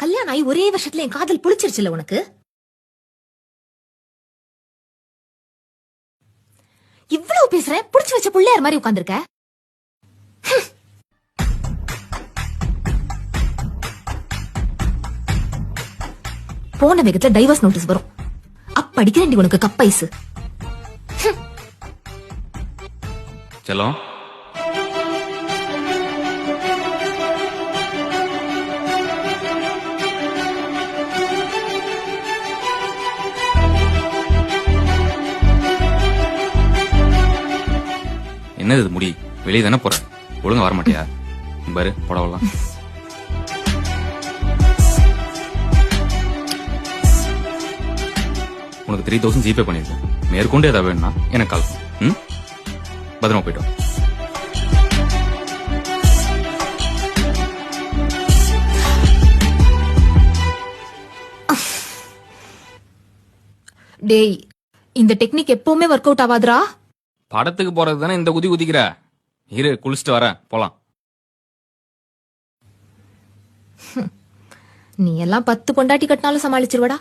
கல்யாணம் ஆகி ஒரே வருஷத்துல என் காதல் புளிச்சிருச்சுல உனக்கு. இவ்வளவு பேசுறேன், புடிச்சு வச்ச புள்ளையார் மாதிரி உட்கார்ந்திருக்க. போன வேகத்துல டைவர்ஸ் நோட்டீஸ் வரும். அப்ப அடிக்கிறேன் உனக்கு கப்பைசு. செல்லம், என்னது இது முடி? வெளியே தானே போற, ஒழுங்கா வர மாட்டியா? பாரு புடவெல்லாம். உனக்கு 3000 ஜிபே பண்ணிருக்கேன். மேற்கொண்டு ஏதாவது வேணும்னா எனக்கு கால். பத்திரமா போயிட்டோம். டேய், இந்த டெக்னிக் எப்பவுமே ஒர்க் அவுட் ஆகாதுடா. படத்துக்கு போறது தானே இந்த குதி குதிக்கிற. இரு, குளிச்சுட்டு வரேன், போலாம். நீ எல்லாம் 10 பொண்டாட்டி கட்டினாலும் சமாளிச்சிருவடா.